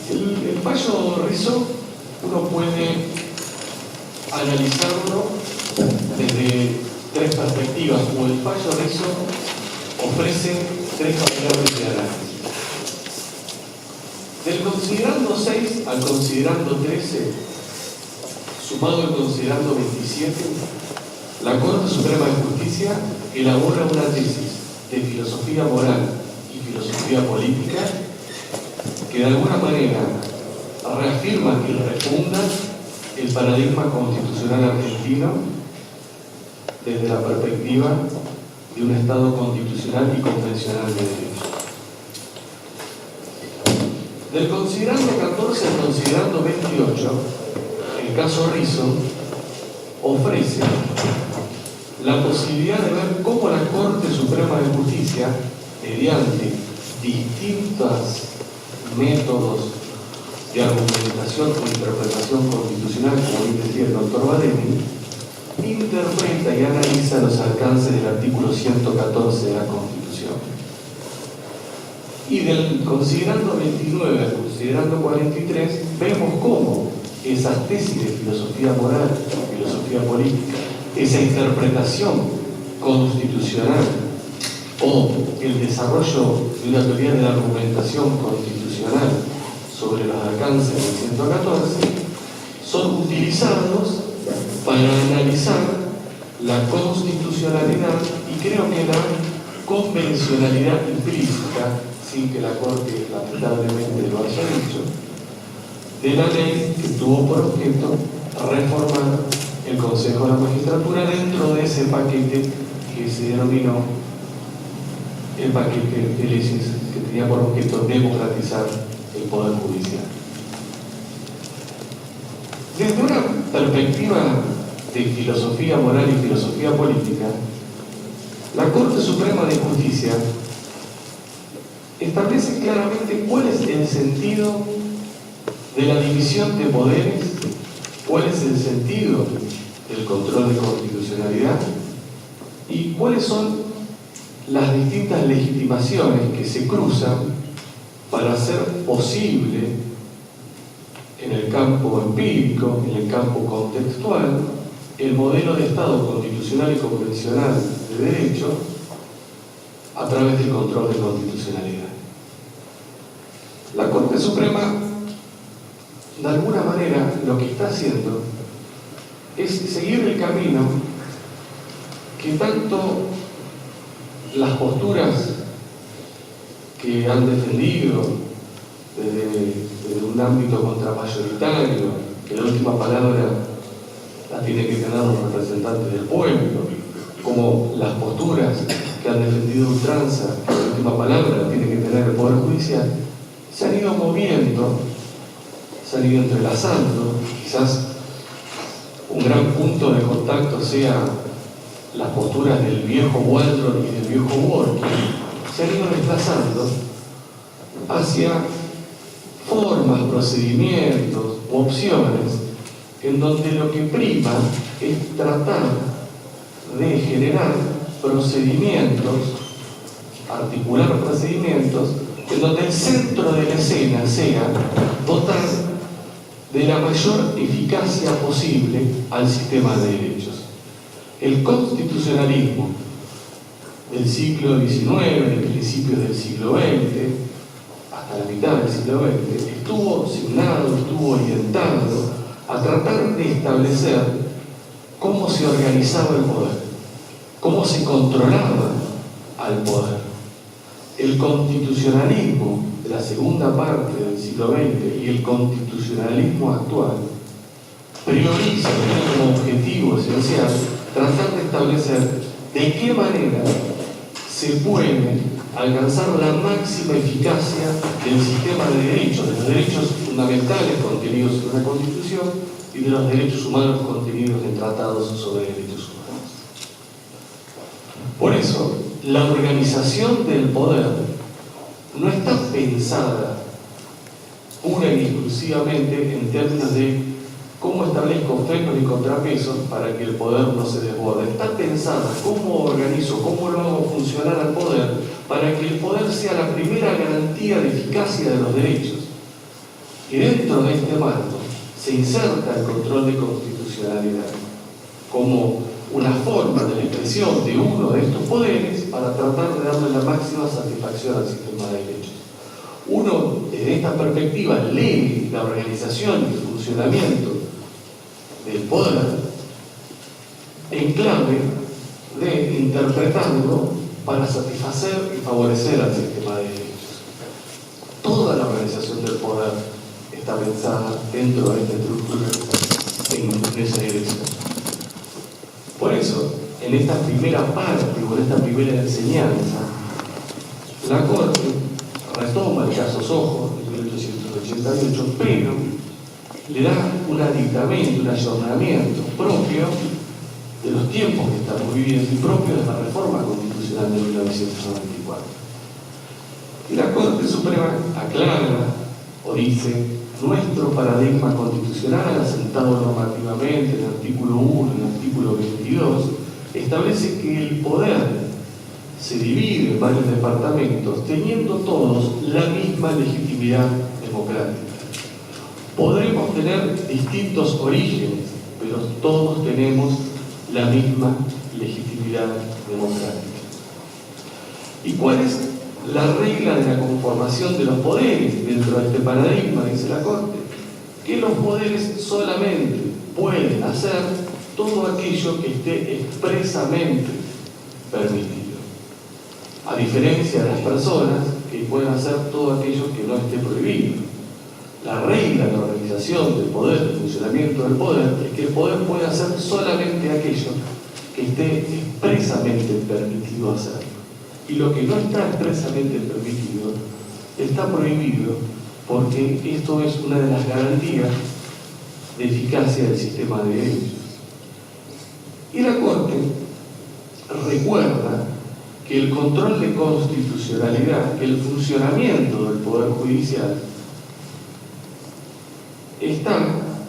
El fallo Rizzo uno puede analizarlo desde tres perspectivas, o el fallo Rizzo ofrece tres variables de análisis. Del considerando 6 al considerando 13, sumado al considerando 27, la Corte Suprema de Justicia elabora una tesis de filosofía moral y filosofía política que de alguna manera reafirma y refunda el paradigma constitucional argentino desde la perspectiva de un Estado constitucional y convencional de derecho. Del considerando 14 al considerando 28, el caso Rizzo ofrece la posibilidad de ver cómo la Corte Suprema de Justicia, mediante distintos métodos de argumentación o interpretación constitucional, como bien decía el doctor Badeni, interpreta y analiza los alcances del artículo 114 de la Constitución. Y del considerando 29 al considerando 43, vemos cómo esas tesis de filosofía moral, filosofía política, esa interpretación constitucional o el desarrollo de una teoría de la argumentación constitucional sobre los alcances del 114 son utilizados para analizar la constitucionalidad y creo que la convencionalidad implícita, sin que la Corte lamentablemente lo haya dicho, de la ley que tuvo por objeto reformar el Consejo de la Magistratura dentro de ese paquete que se denominó el paquete de leyes que tenía por objeto democratizar el Poder Judicial. Desde una perspectiva de filosofía moral y filosofía política, la Corte Suprema de Justicia establece claramente cuál es el sentido de la división de poderes, cuál es el sentido del control de constitucionalidad y cuáles son las distintas legitimaciones que se cruzan para hacer posible en el campo empírico, en el campo contextual, el modelo de Estado constitucional y convencional de derecho a través del control de constitucionalidad. La Corte Suprema, de alguna manera, lo que está haciendo es seguir el camino que tanto las posturas que han defendido desde un ámbito contramayoritario, que la última palabra la tiene que tener los representantes del pueblo, como las posturas que han defendido ultranza, que la última palabra la tiene que tener el Poder Judicial, se han ido moviendo, se han ido entrelazando. Quizás un gran punto de contacto sea las posturas del viejo Waldron y del viejo Borges, se han ido desplazando hacia formas, procedimientos u opciones en donde lo que prima es tratar de generar procedimientos, articular procedimientos en donde el centro de la escena sea dotar de la mayor eficacia posible al sistema de derechos. El constitucionalismo del siglo XIX, de principios del siglo XX, hasta la mitad del siglo XX, estuvo signado, estuvo orientado a tratar de establecer cómo se organizaba el poder, cómo se controlaba al poder. El constitucionalismo de la segunda parte del siglo XX y el constitucionalismo actual prioriza, tiene como objetivo esencial tratar de establecer de qué manera se puede alcanzar la máxima eficacia del sistema de derechos, de los derechos fundamentales contenidos en una Constitución y de los derechos humanos contenidos en tratados sobre derechos humanos. Por eso, la organización del poder no está pensada pura y exclusivamente en términos de cómo establezco frenos y contrapesos para que el poder no se desborde. Está pensada cómo organizo, cómo lo hago funcionar al poder para que el poder sea la primera garantía de eficacia de los derechos. Y dentro de este marco se inserta el control de constitucionalidad como una forma de la expresión de uno de estos poderes para tratar de darle la máxima satisfacción al sistema de derechos. Uno, desde esta perspectiva, lee la organización y el funcionamiento del poder en clave de interpretarlo para satisfacer y favorecer al sistema de derechos. Toda la organización del poder está pensada dentro de esta estructura en esa dirección. Por eso, en esta primera parte o en esta primera enseñanza, la Corte retoma el caso Sojo de 1888, pero le da un aditamento, un ayornamiento propio de los tiempos que estamos viviendo y propio de la reforma constitucional de 1994. Y la Corte Suprema aclara o dice: nuestro paradigma constitucional, asentado normativamente en el artículo 1 y el artículo 22, establece que el poder se divide en varios departamentos, teniendo todos la misma legitimidad democrática. Podremos tener distintos orígenes, pero todos tenemos la misma legitimidad democrática. ¿Y cuál es la regla de la conformación de los poderes dentro de este paradigma? Dice la Corte que los poderes solamente pueden hacer todo aquello que esté expresamente permitido, a diferencia de las personas que pueden hacer todo aquello que no esté prohibido. La regla de la organización del poder, del funcionamiento del poder, es que el poder puede hacer solamente aquello que esté expresamente permitido hacer. Y lo que no está expresamente permitido está prohibido, porque esto es una de las garantías de eficacia del sistema de derechos. Y la Corte recuerda que el control de constitucionalidad, que el funcionamiento del Poder Judicial está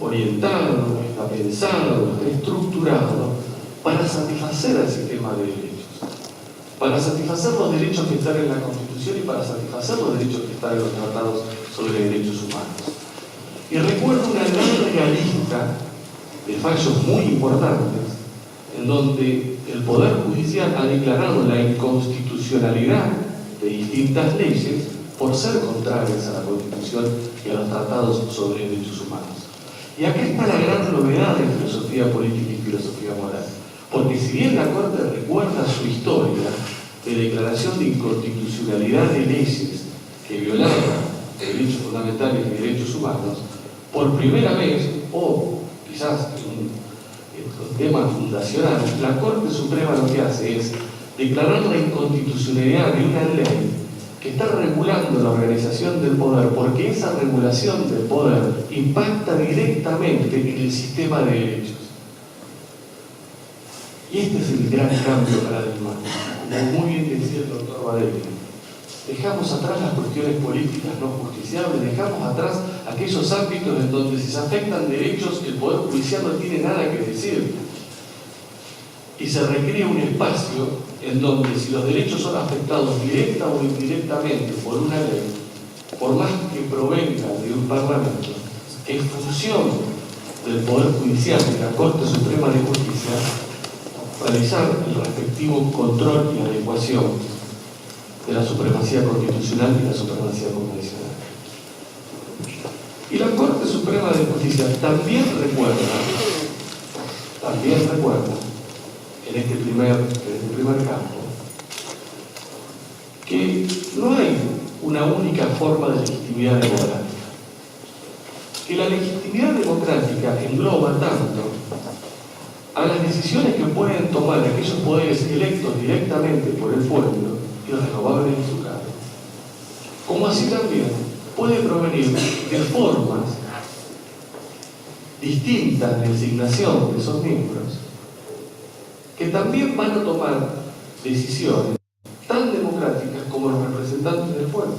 orientado, está pensado, está estructurado para satisfacer al sistema de derechos, para satisfacer los derechos que están en la Constitución y para satisfacer los derechos que están en los tratados sobre derechos humanos. Y recuerdo una larga lista de fallos muy importantes en donde el Poder Judicial ha declarado la inconstitucionalidad de distintas leyes por ser contrarias a la Constitución y a los tratados sobre derechos humanos. Y acá está la gran novedad de filosofía política y filosofía moral, porque si bien la Corte recuerda su historia de declaración de inconstitucionalidad de leyes que violaban derechos fundamentales y derechos humanos, por primera vez, o quizás en un tema fundacional, la Corte Suprema lo que hace es declarar la inconstitucionalidad de una ley que está regulando la organización del poder, porque esa regulación del poder impacta directamente en el sistema de derechos. Y este es el gran cambio paradigmático, como muy bien decía el doctor Badelli. Dejamos atrás las cuestiones políticas no justiciables, dejamos atrás aquellos ámbitos en donde si se afectan derechos el Poder Judicial no tiene nada que decir. Y se recrea un espacio en donde si los derechos son afectados directa o indirectamente por una ley, por más que provenga de un parlamento, en función del Poder Judicial, de la Corte Suprema de Justicia, realizar el respectivo control y adecuación de la supremacía constitucional y la supremacía convencional. Y la Corte Suprema de Justicia también recuerda en este primer campo que no hay una única forma de legitimidad democrática, que la legitimidad democrática engloba tanto a las decisiones que pueden tomar aquellos poderes electos directamente por el pueblo y renovables en su cargo, como así también puede provenir de formas distintas de designación de esos miembros, que también van a tomar decisiones tan democráticas como los representantes del pueblo.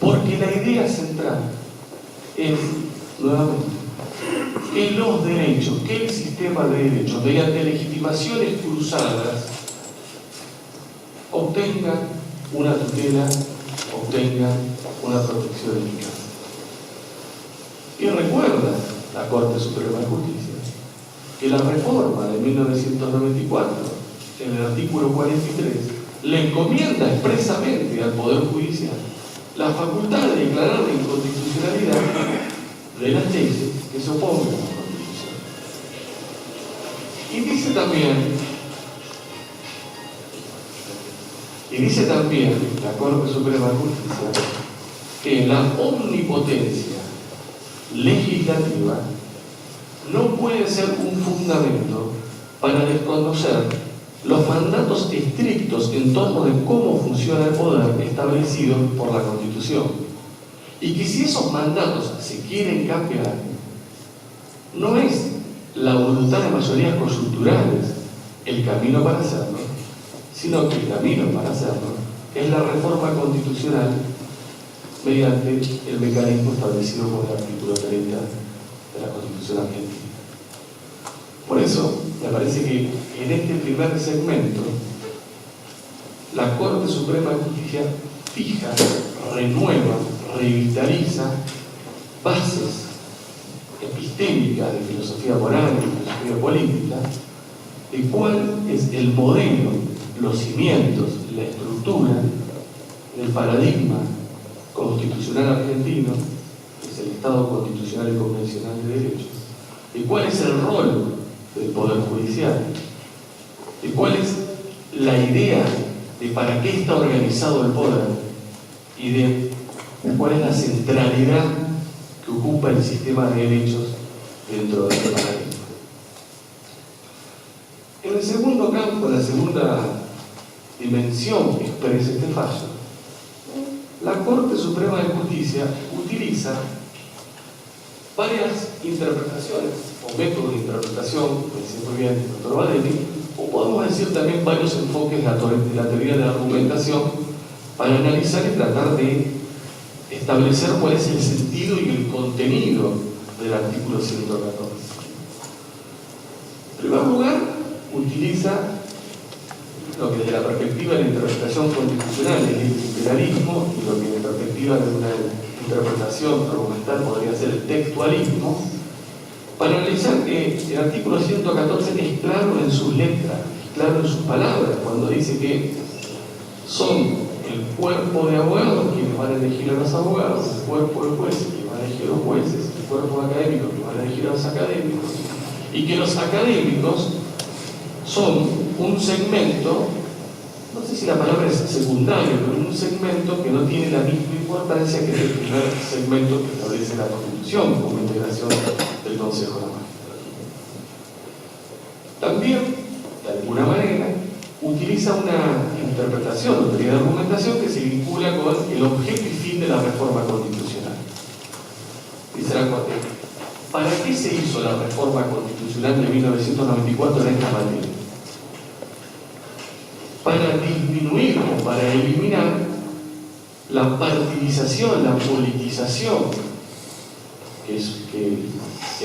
Porque la idea central es, nuevamente, que los derechos, que el sistema de derechos, mediante legitimaciones cruzadas, obtengan una tutela, obtengan una protección eficaz. Y recuerda la Corte Suprema de Justicia que la reforma de 1994, en el artículo 43, le encomienda expresamente al Poder Judicial la facultad de declarar la inconstitucionalidad de las leyes que se opongan a la Constitución. Y dice también la Corte Suprema de Justicia que la omnipotencia legislativa no puede ser un fundamento para desconocer los mandatos estrictos en torno de cómo funciona el poder establecidos por la Constitución. Y que si esos mandatos se quieren cambiar, no es la voluntad de mayorías coyunturales el camino para hacerlo, sino que el camino para hacerlo es la reforma constitucional mediante el mecanismo establecido por el artículo 30 de la Constitución argentina. Por eso, me parece que en este primer segmento, la Corte Suprema de Justicia fija, renueva, revitaliza bases epistémicas de filosofía moral y filosofía política, de cuál es el modelo, los cimientos, la estructura del paradigma constitucional argentino, que es el Estado constitucional y convencional de derechos, de cuál es el rol del Poder Judicial, de cuál es la idea de para qué está organizado el poder y de cuál es la centralidad que ocupa el sistema de derechos dentro de este paradigma. En el segundo campo, la segunda dimensión que expresa este fallo, la Corte Suprema de Justicia utiliza varias interpretaciones o métodos de interpretación, como dice muy bien el doctor Badelli, o podemos decir también varios enfoques de la teoría de la argumentación para analizar y tratar de establecer cuál es el sentido y el contenido del artículo 114. En primer lugar, utiliza lo que desde la perspectiva de la interpretación constitucional es el literalismo y lo que desde la perspectiva de una interpretación argumental podría ser el textualismo, para analizar que el artículo 114 es claro en sus letras, es claro en sus palabras, cuando dice que son el cuerpo de abogados quienes van a elegir a los abogados, el cuerpo de jueces quienes van a elegir a los jueces, el cuerpo de académicos que van a elegir a los académicos, y que los académicos son un segmento, no sé si la palabra es secundario, pero un segmento que no tiene la misma importancia que el primer segmento que establece la Constitución como integración del Consejo de la Magistratura. También, de alguna manera, utiliza una interpretación, una teoría de argumentación que se vincula con el objeto y fin de la reforma constitucional. Dice la Corte, ¿para qué se hizo la reforma constitucional de 1994 en esta materia? Para disminuir o para eliminar la partidización, la politización que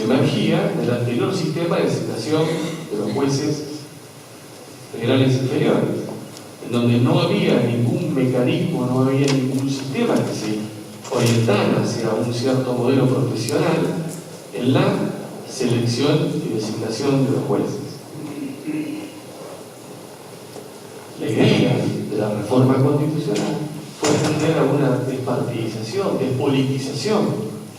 emergía del anterior sistema de designación de los jueces federales inferiores, en donde no había ningún mecanismo, no había ningún sistema que se orientara hacia un cierto modelo profesional en la selección y designación de los jueces. La idea de la reforma constitucional fue tender a una despartidización, despolitización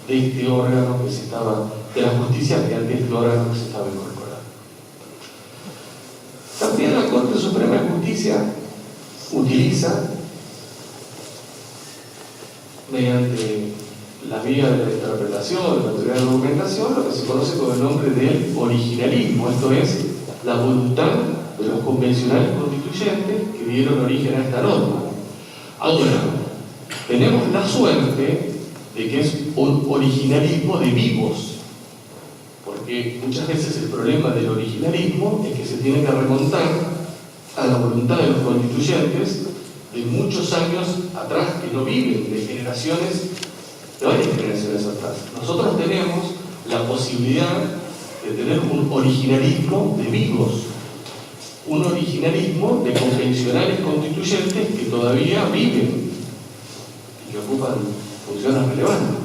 de este órgano que se estaba, de la justicia, que ante este órgano que se estaba incorporando. También la Corte Suprema de Justicia utiliza, mediante la vía de la interpretación, de la teoría de la argumentación, lo que se conoce con el nombre del originalismo, esto es, la voluntad de los convencionales constituyentes que dieron origen a esta norma. Ahora, tenemos la suerte de que es un originalismo de vivos, porque muchas veces el problema del originalismo es que se tiene que remontar a la voluntad de los constituyentes de muchos años atrás, que no viven, de generaciones, de varias generaciones atrás. Nosotros tenemos la posibilidad de tener un originalismo de vivos, un originalismo de convencionales constituyentes que todavía viven y que ocupan funciones relevantes.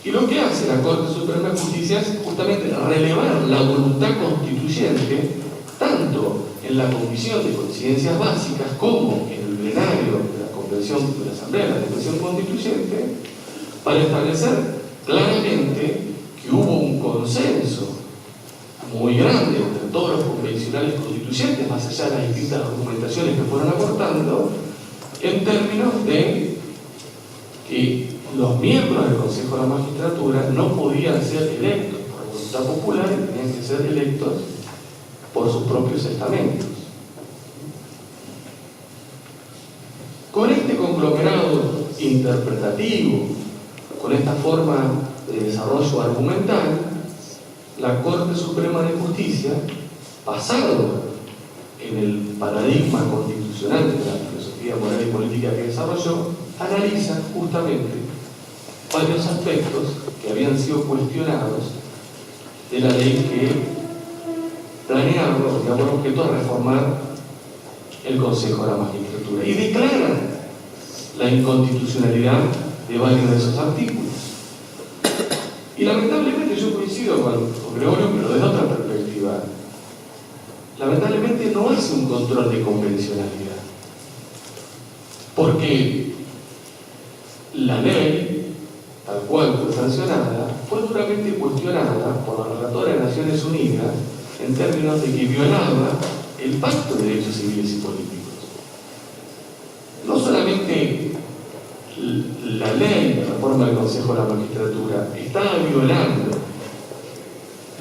Y lo que hace la Corte Suprema de Justicia es justamente relevar la voluntad constituyente tanto en la Comisión de Coincidencias Básicas como en el plenario de la Convención de la Asamblea de la Convención Constituyente, para establecer claramente que hubo un consenso muy grande entre todos los convencionales constituyentes, más allá de las distintas argumentaciones que fueron aportando, en términos de que los miembros del Consejo de la Magistratura no podían ser electos por voluntad popular y tenían que ser electos por sus propios estamentos. Con este conglomerado interpretativo, con esta forma de desarrollo argumental, la Corte Suprema de Justicia, basado en el paradigma constitucional de la filosofía moral y política que desarrolló, analiza justamente varios aspectos que habían sido cuestionados de la ley que planeaba, tenía por objeto reformar el Consejo de la Magistratura, y declara la inconstitucionalidad de varios de esos artículos. Y lamentablemente yo coincido con Gregorio, pero desde otra perspectiva. Lamentablemente no hace un control de convencionalidad, porque la ley, tal cual fue sancionada, fue duramente cuestionada por la Relatora de Naciones Unidas en términos de que violaba el Pacto de Derechos Civiles y Políticos. No solamente la ley de reforma del Consejo de la Magistratura estaba violando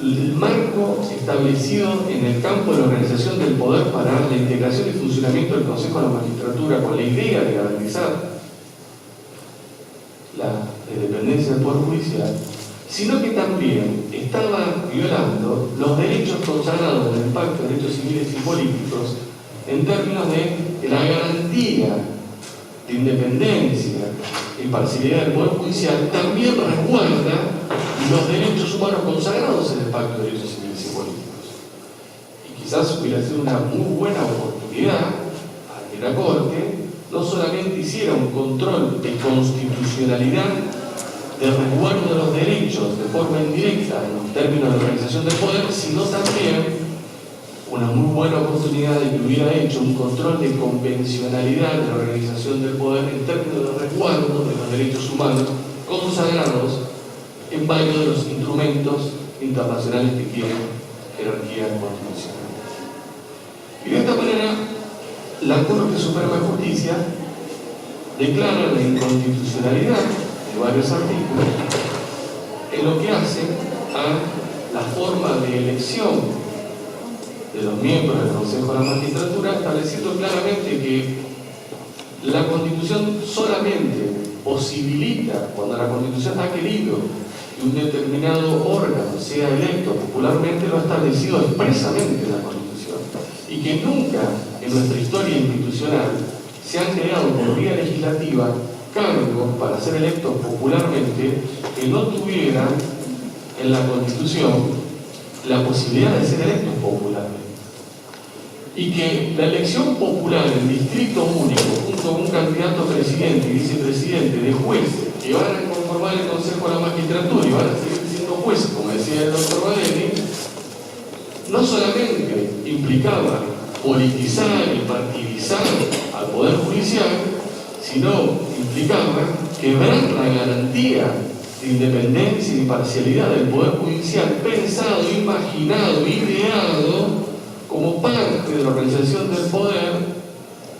el marco establecido en el campo de la organización del poder para la integración y funcionamiento del Consejo de la Magistratura, con la idea de garantizar la independencia del Poder Judicial, sino que también estaba violando los derechos consagrados en el Pacto de Derechos Civiles y Políticos en términos de la garantía de independencia e imparcialidad del Poder Judicial. También resguarda los derechos humanos consagrados en el Pacto de Derechos Civiles y Políticos. Y quizás hubiera sido una muy buena oportunidad para que la Corte no solamente hiciera un control de constitucionalidad, de resguardo de los derechos de forma indirecta en los términos de organización del poder, sino también una muy buena oportunidad de que hubiera hecho un control de convencionalidad de la organización del poder en términos de resguardo de los derechos humanos consagrados en varios de los instrumentos internacionales que tienen jerarquía constitucional. Y de esta manera, la Corte Suprema de Justicia declara la inconstitucionalidad de varios artículos en lo que hace a la forma de elección de los miembros del Consejo de la Magistratura, estableciendo claramente que la Constitución solamente posibilita, cuando la Constitución ha querido que un determinado órgano sea electo popularmente, lo ha establecido expresamente en la Constitución, y que nunca en nuestra historia institucional se han creado por vía legislativa cargos para ser electos popularmente que no tuvieran en la Constitución la posibilidad de ser electos popularmente. Y que la elección popular en distrito único, junto con un candidato a presidente y vicepresidente de jueces que van a conformar el Consejo de la Magistratura y van a seguir siendo jueces, como decía el doctor Badeni, no solamente implicaba politizar y partidizar al Poder Judicial, sino implicaba quebrar la garantía de independencia y imparcialidad del Poder Judicial, pensado, imaginado, ideado como parte de la organización del poder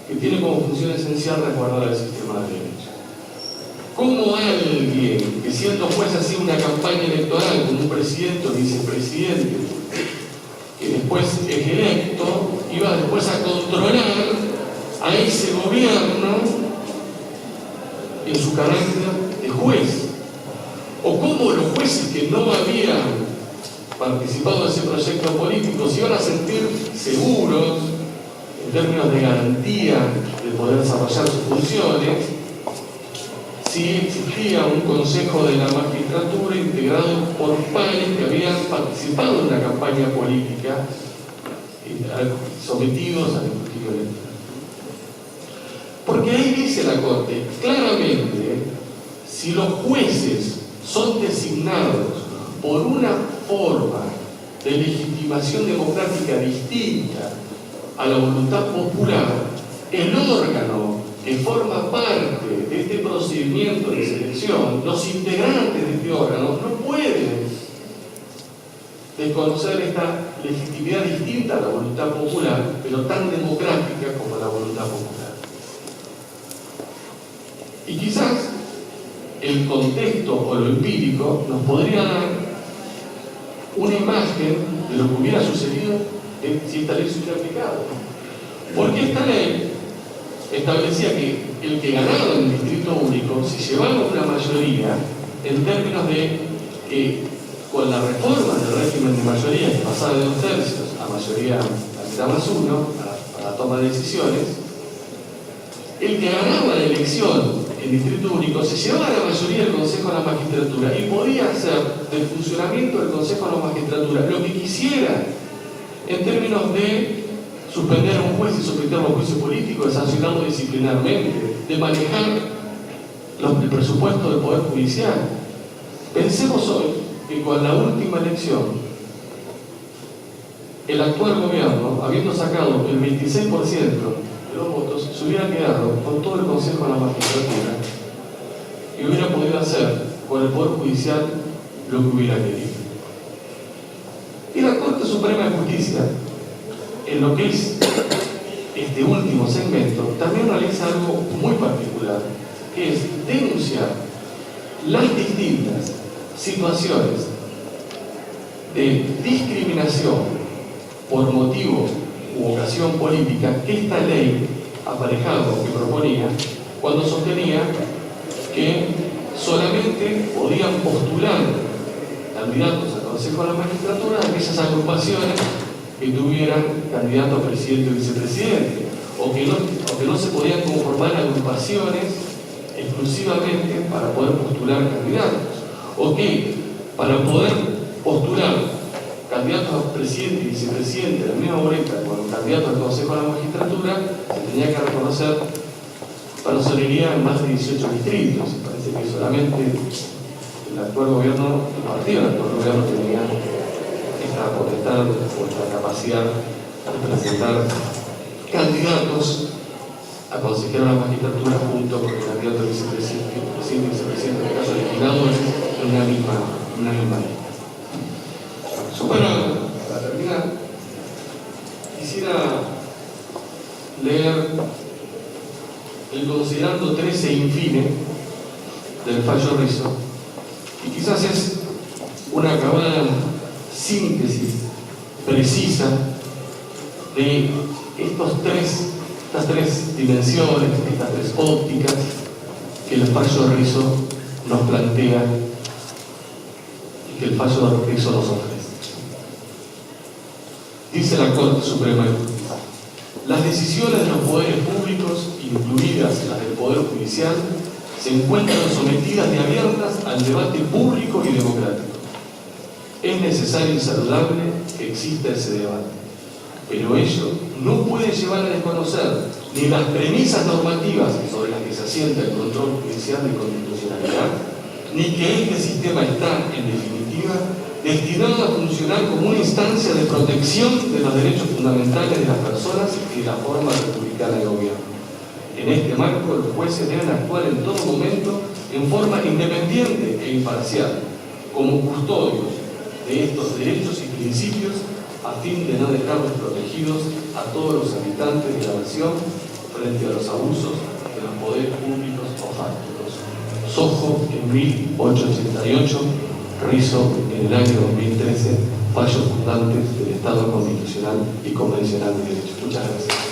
que tiene como función esencial resguardar el sistema de derecho. ¿Cómo alguien que siendo juez hacía una campaña electoral con un presidente o vicepresidente que después es electo, iba después a controlar a ese gobierno en su carácter de juez? ¿O cómo los jueces que no habían participado de ese proyecto político se iban a sentir seguros en términos de garantía de poder desarrollar sus funciones si existía un consejo de la magistratura integrado por pares que habían participado en una campaña política sometidos al escrutinio electoral? Porque ahí dice la Corte claramente, si los jueces son designados por una forma de legitimación democrática distinta a la voluntad popular, el órgano que forma parte de este procedimiento de selección, los integrantes de este órgano, no pueden desconocer esta legitimidad distinta a la voluntad popular, pero tan democrática como la voluntad popular. Y quizás el contexto o lo empírico nos podría dar una imagen de lo que hubiera sucedido si esta ley se hubiera aplicado. Porque esta ley establecía que el que ganaba en el distrito único, si llevaba una mayoría, en términos de que con la reforma del régimen de mayoría, que pasaba de 2 tercios a mayoría a mitad más 1, para la toma de decisiones, el que ganaba la elección en distrito único se llevaba la mayoría del Consejo de la Magistratura y podía hacer del funcionamiento del Consejo de la Magistratura lo que quisiera en términos de suspender a un juez y someterlo a juicio político, de sancionarlo disciplinarmente, de manejar el presupuesto del Poder Judicial. Pensemos hoy que con la última elección, el actual gobierno, habiendo sacado el 26% de los votos, se hubiera quedado con todo el Consejo de la Magistratura y hubiera podido hacer con el Poder Judicial lo que hubiera querido. Y la Corte Suprema de Justicia, en lo que es este último segmento, también realiza algo muy particular, que es denunciar las distintas situaciones de discriminación por motivo u ocasión política que esta ley aparejado que proponía cuando sostenía que solamente podían postular candidatos al Consejo de la Magistratura de aquellas agrupaciones que tuvieran candidato a presidente o vicepresidente, o que no se podían conformar agrupaciones exclusivamente para poder postular candidatos, o que para poder postular candidatos a presidente y vicepresidente de la misma boleta con candidato al Consejo de la Magistratura, se tenía que reconocer personería en más de 18 distritos. Parece que solamente el actual gobierno, el partido del actual gobierno tenía esta potestad o esta capacidad de presentar candidatos a consejero de la magistratura junto con el candidato a vicepresidente y vicepresidente, en el caso de legisladores, en una misma lista. Para terminar, quisiera leer el considerando 13 infine del fallo Rizzo, y quizás es una acabada síntesis precisa de estas tres dimensiones, estas 3 ópticas que el fallo Rizzo nos plantea y que el fallo Rizzo nos ofrece. Dice la Corte Suprema de Justicia: las decisiones de los poderes públicos, incluidas las del Poder Judicial, se encuentran sometidas y abiertas al debate público y democrático. Es necesario y saludable que exista ese debate, pero ello no puede llevar a desconocer ni las premisas normativas sobre las que se asienta el control judicial de constitucionalidad, ni que este sistema está, en definitiva, destinado a funcionar como una instancia de protección de los derechos fundamentales de las personas y la forma republicana de gobierno. En este marco, los jueces deben actuar en todo momento en forma independiente e imparcial, como custodios de estos derechos y principios, a fin de no dejar desprotegidos a todos los habitantes de la nación frente a los abusos de los poderes públicos o fácticos. Sojo en 1888, Rizzo en el año 2013, fallos fundantes del Estado constitucional y convencional de derecho. Muchas gracias.